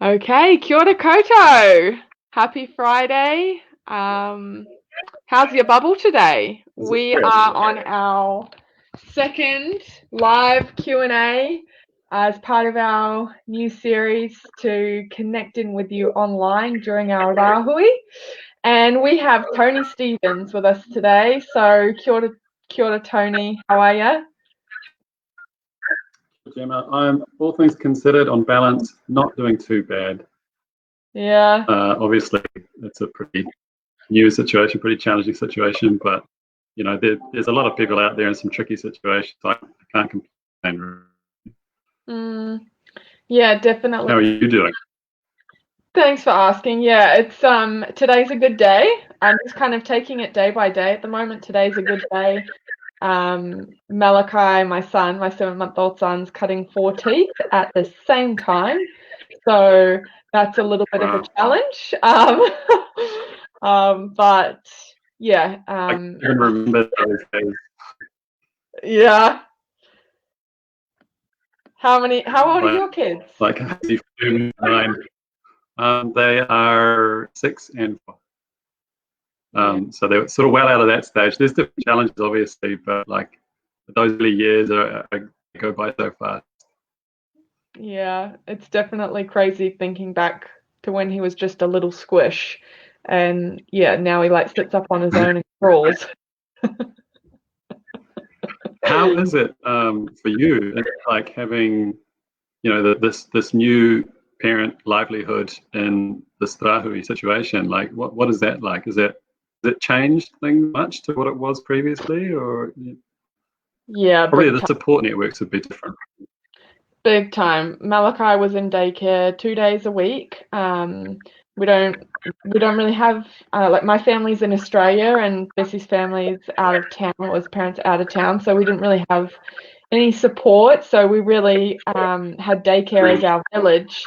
Okay, kia ora koutou. Happy Friday. How's your bubble today? We are on our second live Q&A as part of our new series to connect in with you online during our rāhui. And we have Tony Stevens with us today. So kia ora Tony, how are you? Gemma, I'm, all things considered, on balance, not doing too bad. Yeah. Obviously, it's a pretty new situation, pretty challenging situation, but you know, there's a lot of people out there in some tricky situations. I can't complain. Yeah, definitely. How are you doing? Thanks for asking. Yeah, it's today's a good day. I'm just kind of taking it day by day at the moment. Today's a good day. Malachi, my 7-month-old son's cutting 4 teeth at the same time. So that's a little bit of a challenge. But yeah. I can remember those days. Yeah. How old are your kids? Like 9. They are 6 and 4. So they're sort of well out of that stage. There's different challenges, obviously, but like those early years go by so fast. Yeah, it's definitely crazy thinking back to when he was just a little squish, and yeah, now he like sits up on his own and crawls. How is it for you, like having, you know, this new parent livelihood in this rāhui situation? Like, what is that like? Has it changed things much to what it was previously, or? Yeah, probably the support networks would be different. Big time. Malachi was in daycare 2 days a week. We don't really have like my family's in Australia and Bessie's family's out of town, or his parents out of town, so we didn't really have any support. So we really had daycare as our village,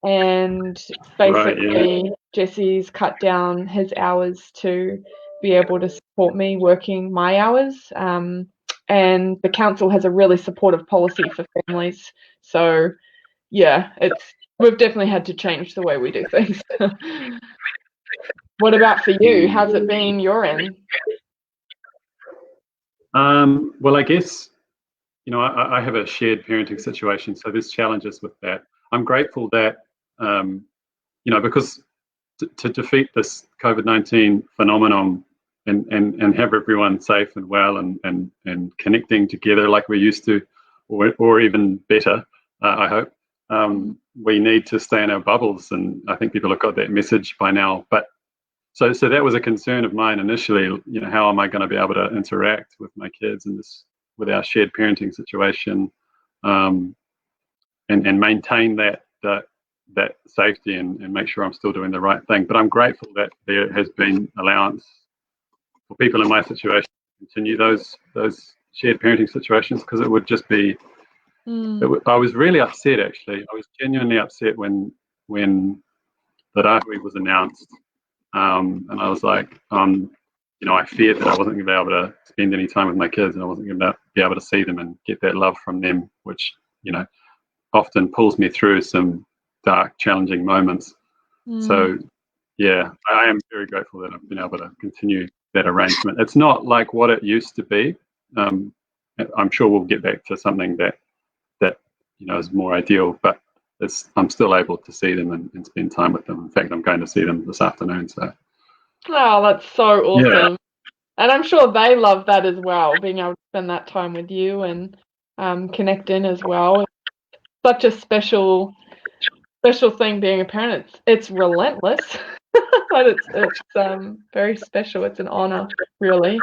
and basically Jesse's cut down his hours to be able to support me working my hours. And the council has a really supportive policy for families. So yeah, we've definitely had to change the way we do things. What about for you? How's it been your end? Well, I guess, you know, I have a shared parenting situation, so there's challenges with that. I'm grateful that, you know, because to defeat this COVID-19 phenomenon and have everyone safe and well and connecting together like we used to, or even better, I hope, we need to stay in our bubbles. And I think people have got that message by now. But so that was a concern of mine initially. You know, how am I going to be able to interact with my kids in this, with our shared parenting situation, and maintain that safety and make sure I'm still doing the right thing. But I'm grateful that there has been allowance for people in my situation to continue those shared parenting situations, because it would just be. I was really upset, actually. I was genuinely upset when the rāhui was announced, and I was like, you know, I feared that I wasn't going to be able to spend any time with my kids, and I wasn't going to be able to see them and get that love from them, which, you know, often pulls me through some dark, challenging moments. So yeah, I am very grateful that I've been able to continue that arrangement. It's not like what it used to be. I'm sure we'll get back to something that you know is more ideal, but I'm still able to see them and spend time with them. In fact, I'm going to see them this afternoon. So oh, that's so awesome. Yeah. And I'm sure they love that as well, being able to spend that time with you and connect in as well. Such a special thing being a parent. It's relentless, but it's very special. It's an honor, really.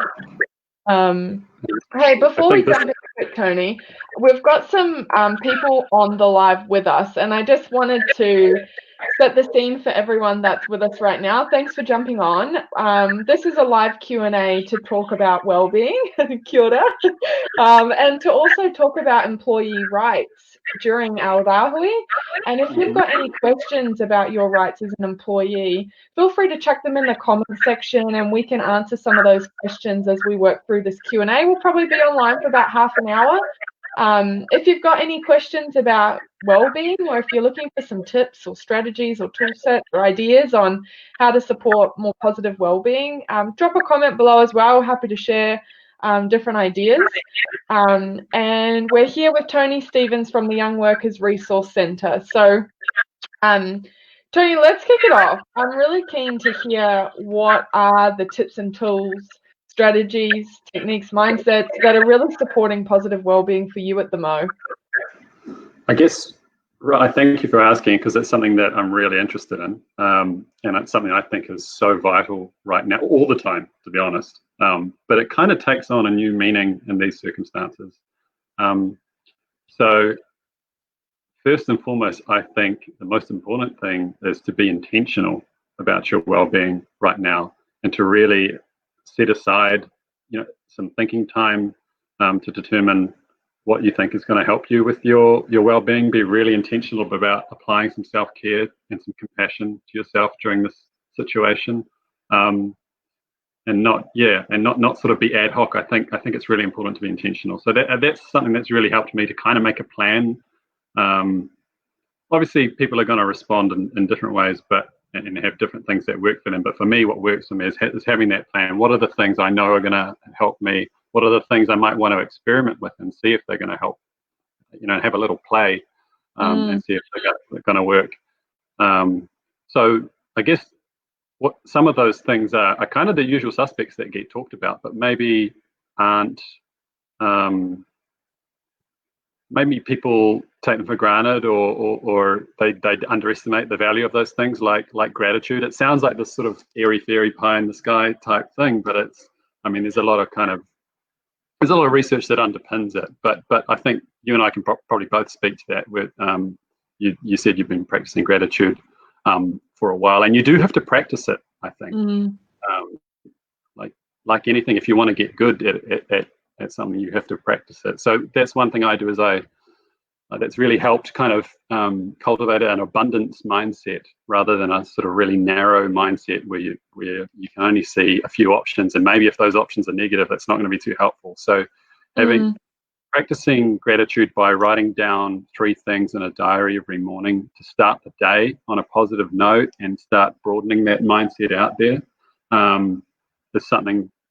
Hey, before we jump into it, Tony, we've got some people on the live with us, and I just wanted to set the scene for everyone that's with us right now. Thanks for jumping on. This is a live Q&A to talk about wellbeing, kia ora, and to also talk about employee rights during our rāhui. And if you've got any questions about your rights as an employee, feel free to chuck them in the comment section, and we can answer some of those questions as we work through this Q&A. We'll probably be online for about half an hour. If you've got any questions about wellbeing, or if you're looking for some tips or strategies or tool sets or ideas on how to support more positive wellbeing, drop a comment below as well. Happy to share different ideas. And we're here with Tony Stevens from the Young Workers Resource Centre. So, Tony, let's kick it off. I'm really keen to hear what are the tips and tools, strategies, techniques, mindsets that are really supporting positive wellbeing for you at the Mo. I guess, I thank you for asking, because it's something that I'm really interested in, and it's something I think is so vital right now, all the time, to be honest. But it kind of takes on a new meaning in these circumstances. So first and foremost, I think the most important thing is to be intentional about your well-being right now, and to really set aside, some thinking time to determine what you think is going to help you with your well-being. Be really intentional about applying some self-care and some compassion to yourself during this situation, and not sort of be ad hoc. I think it's really important to be intentional. So that's something that's really helped me to kind of make a plan. Obviously, people are going to respond in different ways, and have different things that work for them. But for me, what works for me is having that plan. What are the things I know are going to help me? What are the things I might want to experiment with and see if they're going to help? Have a little play and see if they're going to work. So I guess what some of those things are kind of the usual suspects that get talked about, but maybe aren't. Maybe people take them for granted, or they underestimate the value of those things, like gratitude. It sounds like this sort of airy fairy pie in the sky type thing, but there's a lot of research that underpins it. But I think you and I can probably both speak to that. With you said you've been practicing gratitude for a while, and you do have to practice it. I think, like anything, if you want to get good at something, you have to practice it. So that's one thing I do, is that's really helped kind of cultivate an abundance mindset rather than a sort of really narrow mindset where you can only see a few options, and maybe if those options are negative, it's not going to be too helpful. So practicing gratitude by writing down 3 things in a diary every morning to start the day on a positive note and start broadening that mindset out there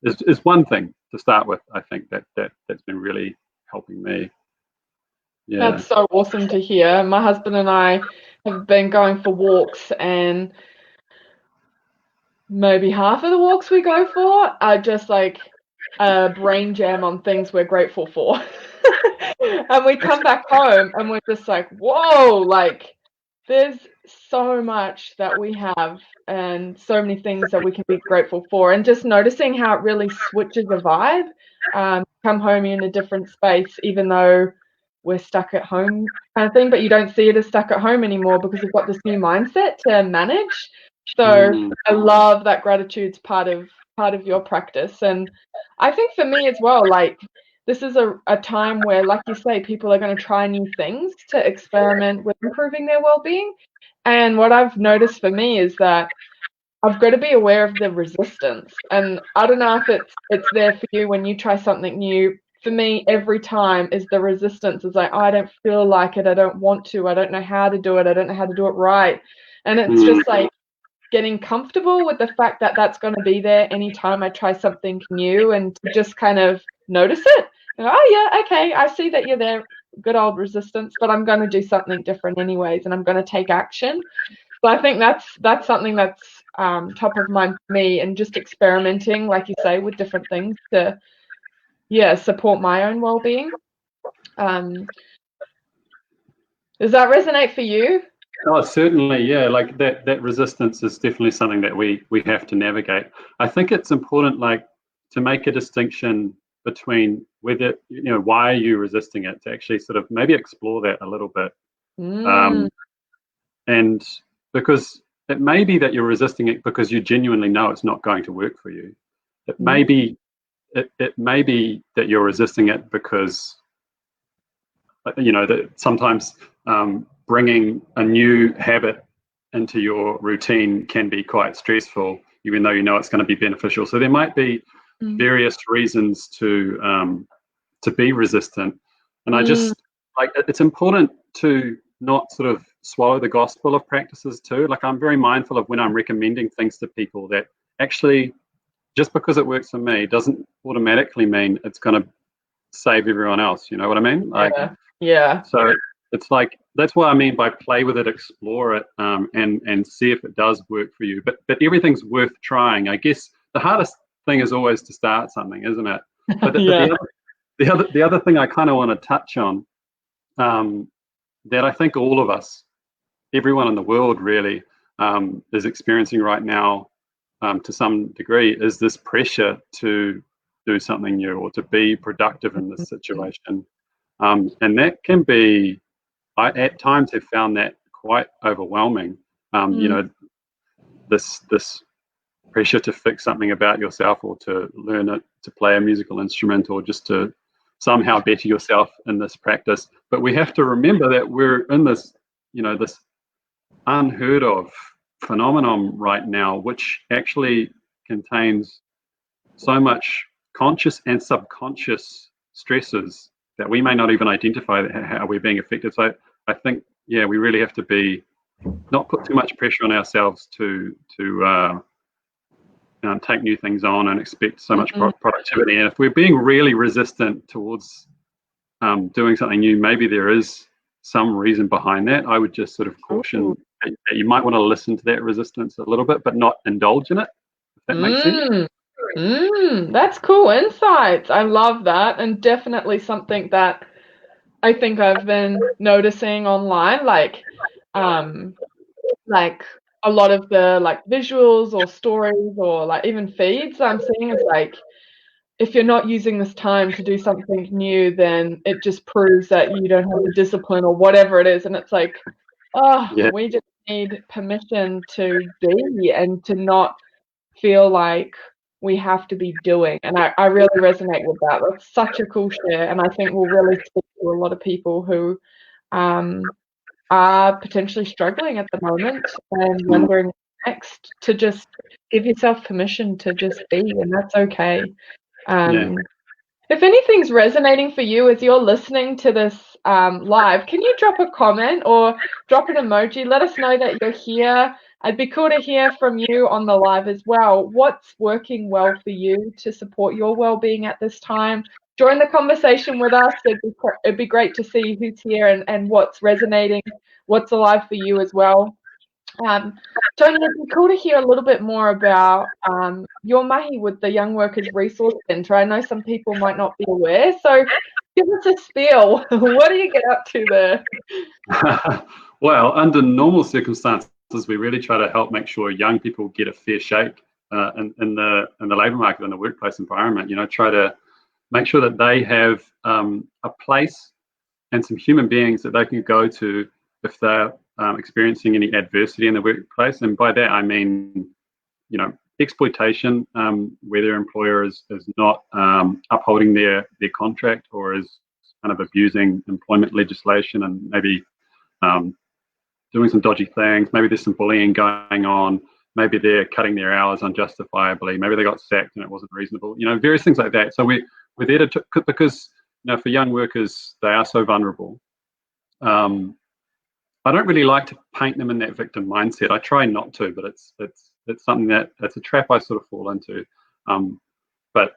is one thing to start with. I think that's been really helping me. Yeah. That's so awesome to hear. My husband and I have been going for walks, and maybe half of the walks we go for are just like a brain jam on things we're grateful for. And we come back home and we're just like, whoa, like there's so much that we have and so many things that we can be grateful for, and just noticing how it really switches the vibe. Come home, you're in a different space, even though we're stuck at home kind of thing, but you don't see it as stuck at home anymore because you've got this new mindset to manage. So I love that gratitude's part of your practice. And I think for me as well, like this is a time where, like you say, people are going to try new things to experiment with improving their well-being. And what I've noticed for me is that I've got to be aware of the resistance. And I don't know if it's there for you when you try something new. For me, every time is the resistance. It's like, oh, I don't feel like it. I don't want to. I don't know how to do it. I don't know how to do it right. And it's just like getting comfortable with the fact that that's going to be there anytime I try something new, and to just kind of notice it. And, oh, yeah, okay, I see that you're there. Good old resistance, but I'm going to do something different anyways, and I'm going to take action. So I think that's something that's top of mind for me, and just experimenting, like you say, with different things to support my own well-being. Does that resonate for you? Oh, certainly, yeah. Like that resistance is definitely something that we have to navigate. I think it's important, like, to make a distinction between whether, why are you resisting it, to actually sort of maybe explore that a little bit. And because it may be that you're resisting it because you genuinely know it's not going to work for you. It may be that you're resisting it because that sometimes bringing a new habit into your routine can be quite stressful, even though it's going to be beneficial. So there might be various reasons to be resistant. And I just like it's important to not sort of swallow the gospel of practices too. Like I'm very mindful of when I'm recommending things to people that actually just because it works for me doesn't automatically mean it's going to save everyone else. You know what I mean? Like, yeah. So it's like that's what I mean by play with it, explore it, and see if it does work for you. But everything's worth trying. I guess the hardest thing is always to start something, isn't it? But the other thing I kind of want to touch on, that I think all of us, everyone in the world really, is experiencing right now, to some degree, is this pressure to do something new or to be productive in this situation. And that can be, I at times have found that quite overwhelming. You know, this pressure to fix something about yourself or to learn it, to play a musical instrument, or just to somehow better yourself in this practice. But we have to remember that we're in this, you know, this unheard of phenomenon right now, which actually contains so much conscious and subconscious stresses that we may not even identify how we're being affected. So I think, yeah, we really have to be not put too much pressure on ourselves to take new things on and expect so much productivity. And if we're being really resistant towards doing something new, maybe there is some reason behind that. I would just sort of caution that you might want to listen to that resistance a little bit, but not indulge in it, if that makes sense. That's cool insights. I love that, and definitely something that I think I've been noticing online, like a lot of the like visuals or stories or like even feeds I'm seeing is like, if you're not using this time to do something new, then it just proves that you don't have the discipline or whatever it is. And it's like, we just need permission to be and to not feel like we have to be doing. And I really resonate with that. That's such a cool share. And I think will really speak to a lot of people who are potentially struggling at the moment and wondering next, to just give yourself permission to just be, and that's okay. If anything's resonating for you as you're listening to this live, can you drop a comment or drop an emoji? Let us know that you're here. It'd be cool to hear from you on the live as well. What's working well for you to support your well-being at this time? Join the conversation with us. It'd be great to see who's here and what's resonating, what's alive for you as well. Tony, it'd be cool to hear a little bit more about your mahi with the Young Workers Resource Centre. I know some people might not be aware, so give us a spiel. What do you get up to there? Well, under normal circumstances, we really try to help make sure young people get a fair shake in the labour market, in the workplace environment. You know, try to make sure that they have a place and some human beings that they can go to if they're experiencing any adversity in the workplace. And by that I mean, you know, exploitation, where their employer is not upholding their contract or is kind of abusing employment legislation and maybe doing some dodgy things. Maybe there's some bullying going on. Maybe they're cutting their hours unjustifiably. Maybe they got sacked and it wasn't reasonable. You know, various things like that. So we're there to, because, you know, for young workers, they are so vulnerable. I don't really like to paint them in that victim mindset. I try not to, but it's something it's a trap I sort of fall into. But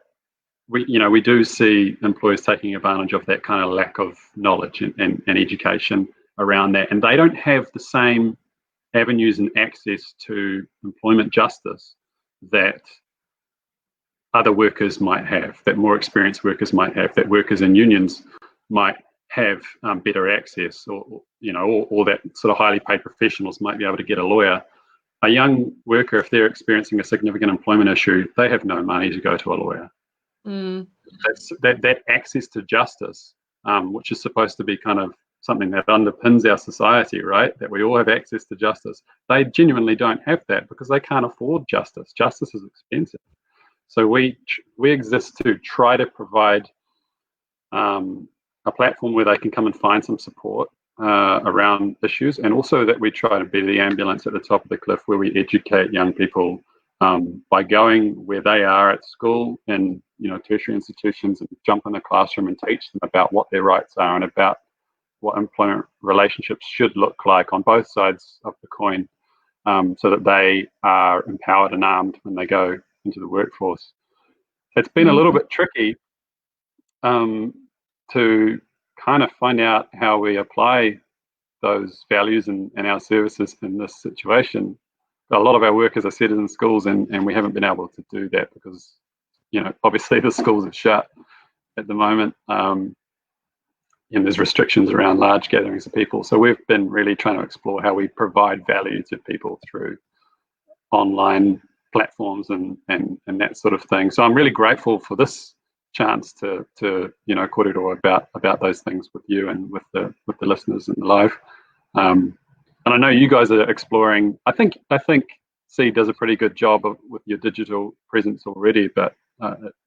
we do see employers taking advantage of that kind of lack of knowledge and education around that, and they don't have the same avenues and access to employment justice that other workers might have, that more experienced workers might have, that workers in unions might have better access, or that sort of highly paid professionals might be able to get a lawyer. A young worker, if they're experiencing a significant employment issue, they have no money to go to a lawyer. That access to justice, which is supposed to be kind of something that underpins our society, right? That we all have access to justice. They genuinely don't have that because they can't afford justice. Justice is expensive. So we exist to try to provide a platform where they can come and find some support around issues, and also that we try to be the ambulance at the top of the cliff where we educate young people by going where they are at school and tertiary institutions, and jump in the classroom and teach them about what their rights are and about what employment relationships should look like on both sides of the coin, so that they are empowered and armed when they go into the workforce. It's been a little bit tricky to kind of find out how we apply those values and our services in this situation. A lot of our work, as I said, is in schools, and we haven't been able to do that because, obviously the schools are shut at the moment, and there's restrictions around large gatherings of people. So we've been really trying to explore how we provide value to people through online platforms and that sort of thing. So I'm really grateful for this chance to kōrero about those things with you and with the listeners in the live. And I know you guys are exploring. I think C does a pretty good job with your digital presence already, but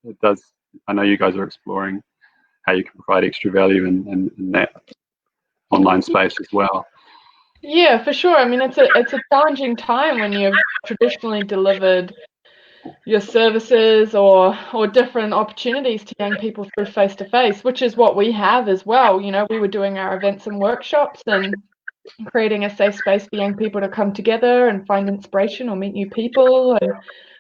it does. I know you guys are exploring how you can provide extra value in that online space as well. Yeah, for sure. I mean, it's a challenging time when you've traditionally delivered your services or different opportunities to young people through face-to-face, which is what we have as well. We were doing our events and workshops and creating a safe space for young people to come together and find inspiration or meet new people and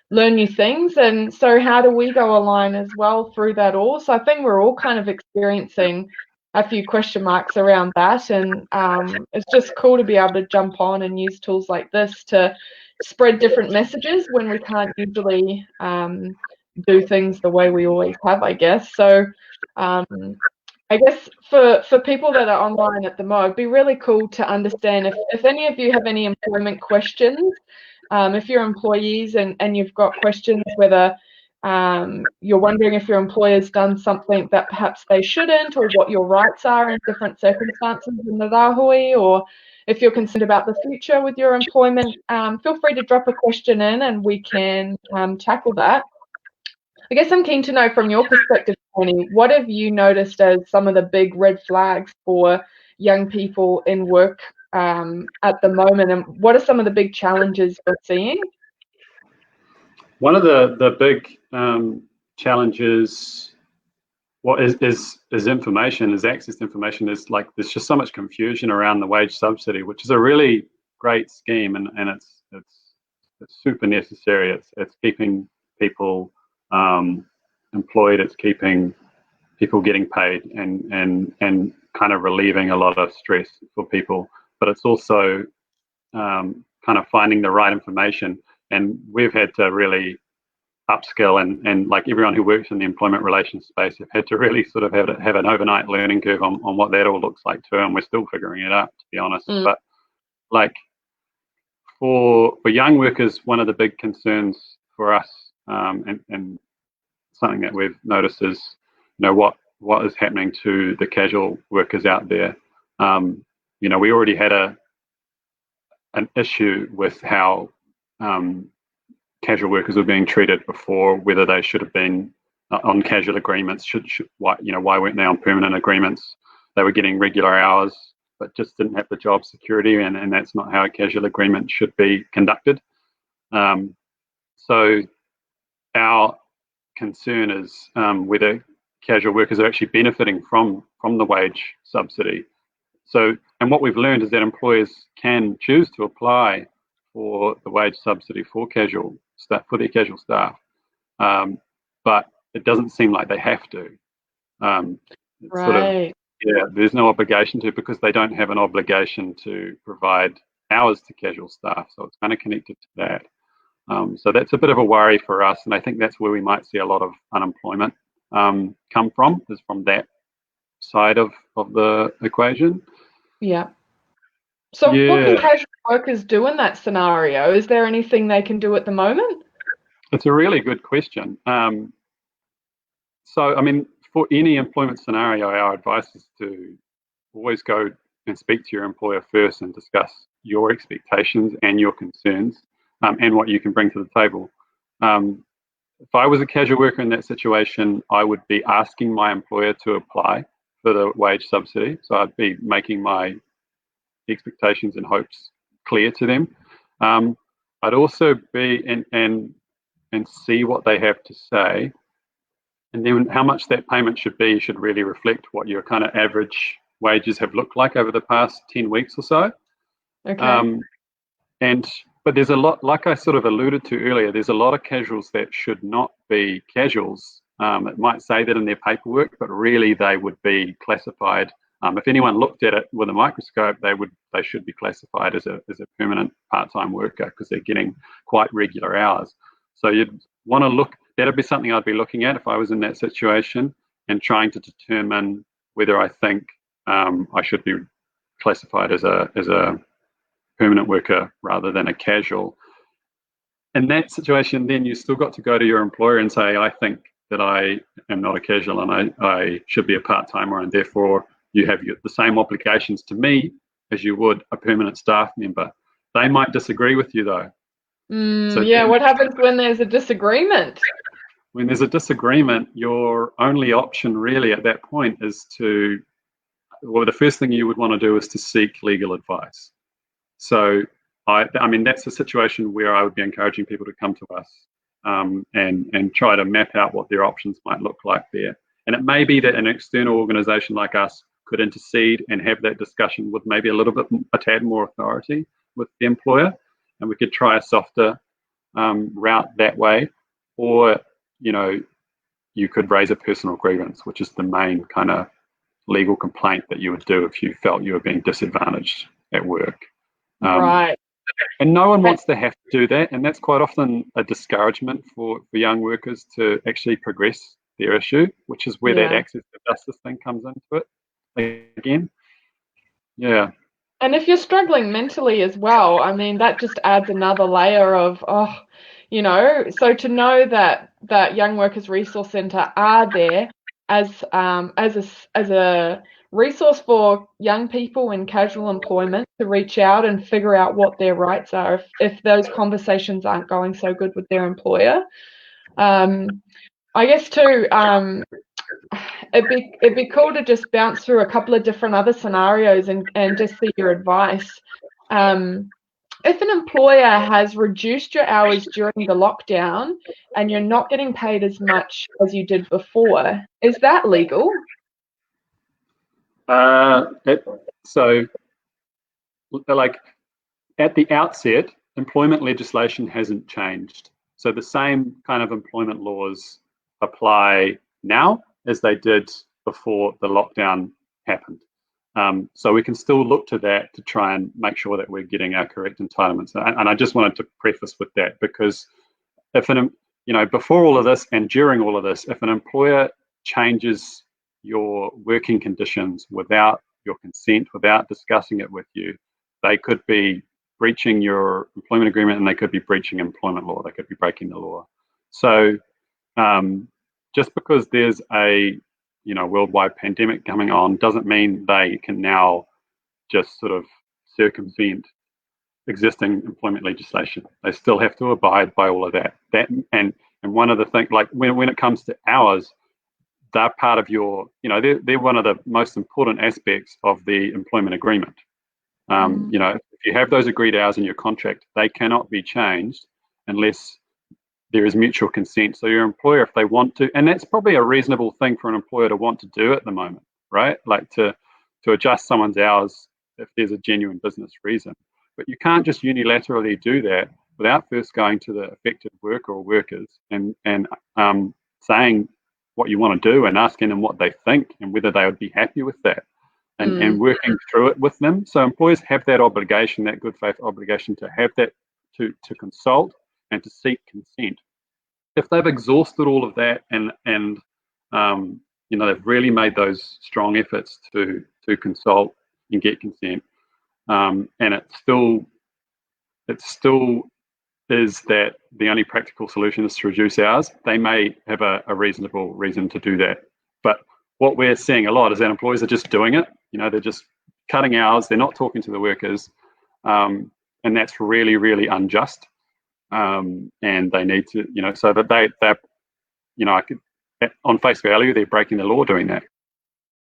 learn new things. And so how do we go online as well through that all? So I think we're all kind of experiencing a few question marks around that, and it's just cool to be able to jump on and use tools like this to spread different messages when we can't usually do things the way we always have, I guess. So I guess for people that are online at the moment, it'd be really cool to understand if any of you have any employment questions, if you're employees and you've got questions, whether you're wondering if your employer's done something that perhaps they shouldn't, or what your rights are in different circumstances in the rāhui, or if you're concerned about the future with your employment, feel free to drop a question in and we can tackle that. I guess I'm keen to know from your perspective, Tony, what have you noticed as some of the big red flags for young people in work at the moment, and what are some of the big challenges you're seeing? One of the big challenges is information, is access to information. There's just so much confusion around the wage subsidy, which is a really great scheme, and it's super necessary. It's keeping people employed, it's keeping people getting paid, and kind of relieving a lot of stress for people. But it's also kind of finding the right information. And we've had to really upskill, and like everyone who works in the employment relations space have had to really sort of have an overnight learning curve on what that all looks like too, and we're still figuring it out, to be honest. But like for young workers, one of the big concerns for us, and something that we've noticed is, what is happening to the casual workers out there. We already had an issue with how casual workers were being treated before, whether they should have been on casual agreements, why weren't they on permanent agreements? They were getting regular hours, but just didn't have the job security, and that's not how a casual agreement should be conducted. So our concern is whether casual workers are actually benefiting from the wage subsidy. So, and what we've learned is that employers can choose to apply for the wage subsidy for casual staff, for their casual staff, but it doesn't seem like they have to. Right. There's no obligation to, because they don't have an obligation to provide hours to casual staff. So it's kind of connected to that. So that's a bit of a worry for us, and I think that's where we might see a lot of unemployment come from, is from that side of the equation. Yeah. So what can casual workers do in that scenario? Is there anything they can do at the moment? It's a really good question. So, I mean, for any employment scenario, our advice is to always go and speak to your employer first and discuss your expectations and your concerns, and what you can bring to the table. If I was a casual worker in that situation, I would be asking my employer to apply for the wage subsidy. So I'd be making my expectations and hopes clear to them. I'd also be, and and see what they have to say. And then how much that payment should be should really reflect what your kind of average wages have looked like over the past 10 weeks or so. Okay. But there's a lot, like I sort of alluded to earlier, there's a lot of casuals that should not be casuals. It might say that in their paperwork, but really they would be classified. If anyone looked at it with a microscope, they should be classified as a permanent part-time worker because they're getting quite regular hours. So you'd want to look. That'd be something I'd be looking at if I was in that situation and trying to determine whether I think I should be classified as a permanent worker rather than a casual. In that situation, then you still got to go to your employer and say, I think that I am not a casual and I should be a part-timer, and therefore you have the same obligations to me as you would a permanent staff member. They might disagree with you though. Yeah, what happens when there's a disagreement? When there's a disagreement, your only option really at that point is the first thing you would want to do is to seek legal advice. So I mean, that's a situation where I would be encouraging people to come to us and try to map out what their options might look like there. And it may be that an external organisation like us could intercede and have that discussion with maybe a tad more authority with the employer, and we could try a softer route that way. Or, you could raise a personal grievance, which is the main kind of legal complaint that you would do if you felt you were being disadvantaged at work. Right. And no one wants to have to do that, and that's quite often a discouragement for young workers to actually progress their issue, which is where that access to justice thing comes into it again. Yeah. And if you're struggling mentally as well, I mean, that just adds another layer of, so to know that Young Workers Resource Centre are there as a resource for young people in casual employment to reach out and figure out what their rights are if those conversations aren't going so good with their employer. I guess too, it'd be cool to just bounce through a couple of different other scenarios and just see your advice. If an employer has reduced your hours during the lockdown and you're not getting paid as much as you did before, is that legal? So, like at the outset, employment legislation hasn't changed. So the same kind of employment laws apply now as they did before the lockdown happened. So we can still look to that to try and make sure that we're getting our correct entitlements. And I just wanted to preface with that, because if before all of this and during all of this, if an employer changes your working conditions without your consent, without discussing it with you, they could be breaching your employment agreement, and they could be breaching employment law. They could be breaking the law. So just because there's a worldwide pandemic coming on doesn't mean they can now just sort of circumvent existing employment legislation. They still have to abide by all of that. And one of the things, like when it comes to hours, they're part of your, they're one of the most important aspects of the employment agreement. If you have those agreed hours in your contract, they cannot be changed unless there is mutual consent. So your employer, if they want to, and that's probably a reasonable thing for an employer to want to do at the moment, right? Like to adjust someone's hours if there's a genuine business reason. But you can't just unilaterally do that without first going to the affected worker or workers and saying what you want to do and asking them what they think and whether they would be happy with that, and working through it with them. So employers have that obligation, that good faith obligation, to have that, to consult and to seek consent. If they've exhausted all of that and they've really made those strong efforts to consult and get consent, and it still is that the only practical solution is to reduce hours, they may have a reasonable reason to do that. But what we're seeing a lot is that employers are just doing it. They're just cutting hours. They're not talking to the workers, and that's really, really unjust. And they need to, so that they're, on face value, they're breaking the law doing that.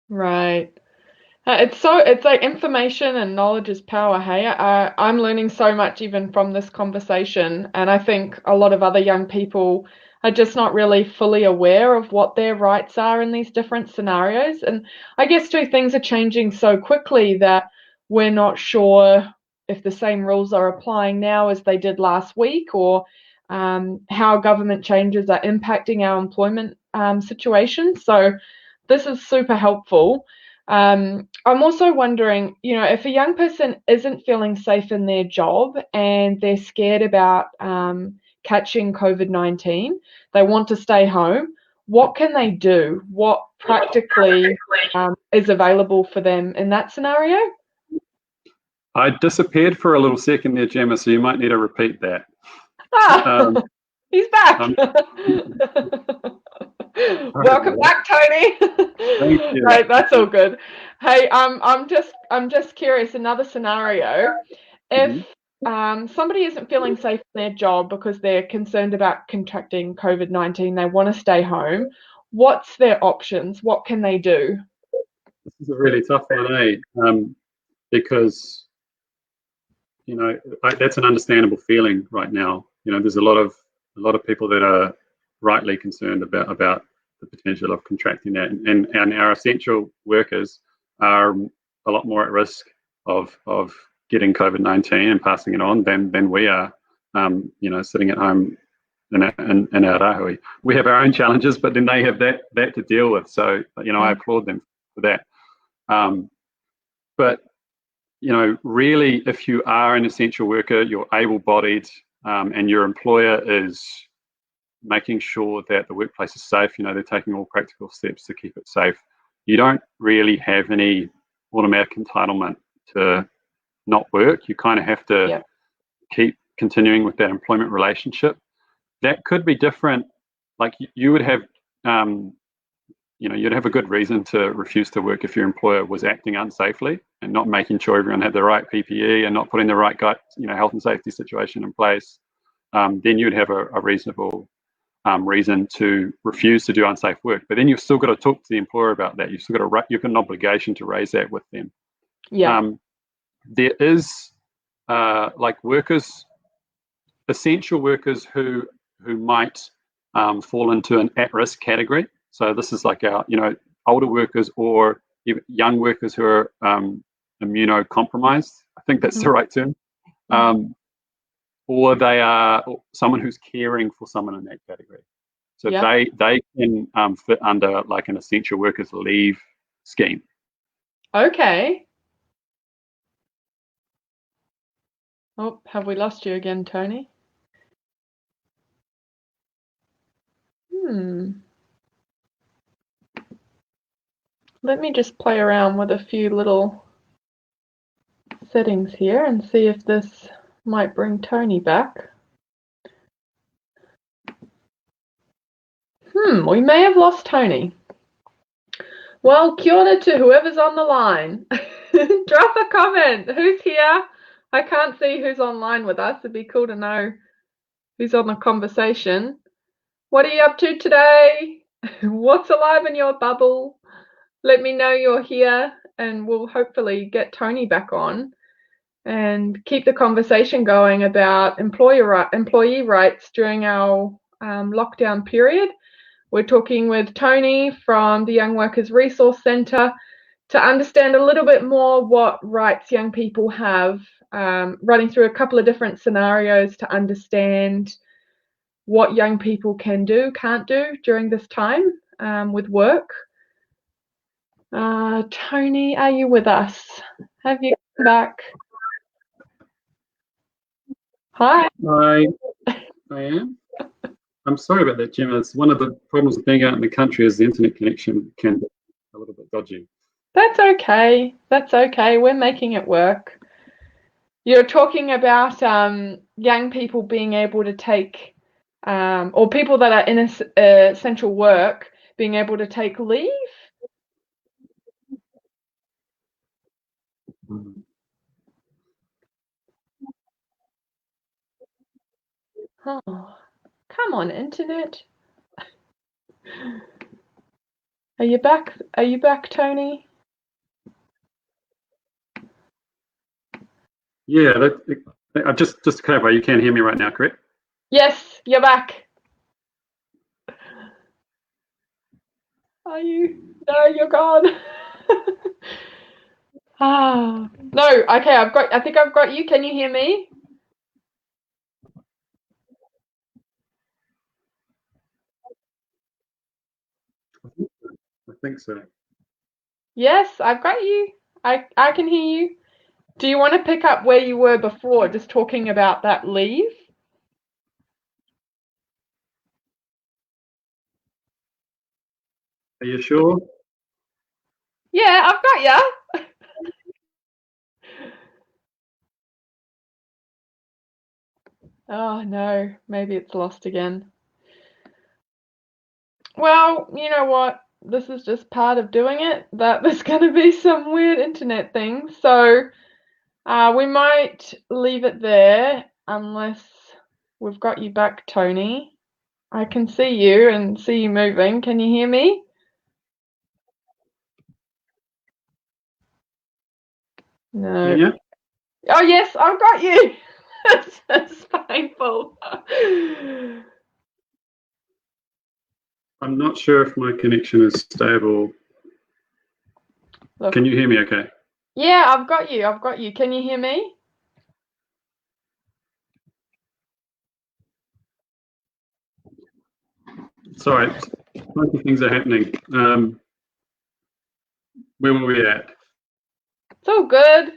Right. It's like information and knowledge is power. Hey, I'm learning so much even from this conversation, and I think a lot of other young people are just not really fully aware of what their rights are in these different scenarios. And I guess too, things are changing so quickly that we're not sure if the same rules are applying now as they did last week, or how government changes are impacting our employment situation. So this is super helpful. I'm also wondering, if a young person isn't feeling safe in their job and they're scared about catching COVID-19, they want to stay home, what can they do? What practically is available for them in that scenario? I disappeared for a little second there, Gemma, so you might need to repeat that. Ah, he's back. Um, Welcome back, Tony. Thank you. Right, that's all good. Hey, I'm just curious. Another scenario: if somebody isn't feeling safe in their job because they're concerned about contracting COVID-19, they want to stay home. What's their options? What can they do? This is a really tough one, eh? Because that's an understandable feeling right now. There's a lot of people that are rightly concerned about the potential of contracting that, and our essential workers are a lot more at risk of getting COVID-19 and passing it on than we are. Sitting at home in our rāhui. We have our own challenges, but then they have that to deal with. So I applaud them for that. But really, if you are an essential worker, you're able-bodied, and your employer is making sure that the workplace is safe, they're taking all practical steps to keep it safe, you don't really have any automatic entitlement to not work. You kind of have to keep continuing with that employment relationship. That could be different. Like you would have you'd have a good reason to refuse to work if your employer was acting unsafely and not making sure everyone had the right PPE and not putting the right health and safety situation in place. Then you'd have a reasonable reason to refuse to do unsafe work. But then you've still got to talk to the employer about that. You've got an obligation to raise that with them. Yeah. There is like workers, essential workers who might fall into an at-risk category. So this is like our, older workers or young workers who are immunocompromised. I think that's the right term. Or they are someone who's caring for someone in that category. So they can fit under like an essential workers leave scheme. Okay. Oh, have we lost you again, Tony? Let me just play around with a few little settings here and see if this might bring Tony back. We may have lost Tony. Well, kia ora to whoever's on the line. Drop a comment. Who's here? I can't see who's online with us. It'd be cool to know who's on the conversation. What are you up to today? What's alive in your bubble? Let me know you're here and we'll hopefully get Tony back on and keep the conversation going about employee rights during our lockdown period. We're talking with Tony from the Young Workers Resource Centre to understand a little bit more what rights young people have, running through a couple of different scenarios to understand what young people can do, can't do during this time with work. Tony, are you with us? Have you come back? Hi. I am. I'm sorry about that, Gemma. It's one of the problems of being out in the country is the internet connection can be a little bit dodgy. That's okay. That's okay. We're making it work. You're talking about young people being able to take, or people that are in essential work being able to take leave? Oh, come on, internet. Are you back? Are you back, Tony? Yeah, just to clarify, you can hear me right now, correct? Yes, you're back. Are you? No, you're gone. No, okay, I think I've got you. Can you hear me? I think so. Yes, I've got you. I can hear you. Do you want to pick up where you were before, just talking about that leave? Are you sure? Yeah, I've got you. Oh no, maybe it's lost again. Well, you know what? This is just part of doing it, that there's going to be some weird internet things. So we might leave it there unless we've got you back, Tony. I can see you and see you moving. Can you hear me? No. Yeah. Oh, yes, I've got you. That's painful. I'm not sure if my connection is stable. Look. Can you hear me okay? Yeah, I've got you. I've got you. Can you hear me? Sorry, funky things are happening. Where were we at? It's all good.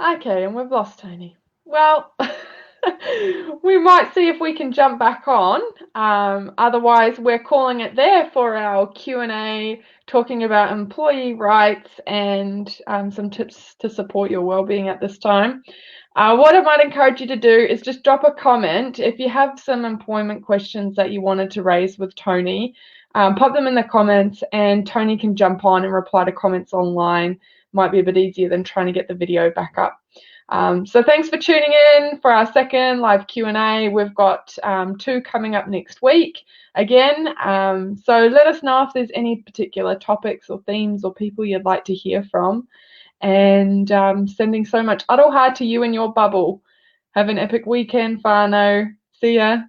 Okay, and we've lost Tony. Well, we might see if we can jump back on. Otherwise, we're calling it there for our Q&A, talking about employee rights and some tips to support your well-being at this time. What I might encourage you to do is just drop a comment. If you have some employment questions that you wanted to raise with Tony, pop them in the comments and Tony can jump on and reply to comments online. Might be a bit easier than trying to get the video back up. So thanks for tuning in for our second live Q&A. We've got 2 coming up next week again. So let us know if there's any particular topics or themes or people you'd like to hear from. And sending so much aroha to you and your bubble. Have an epic weekend, whānau. See ya.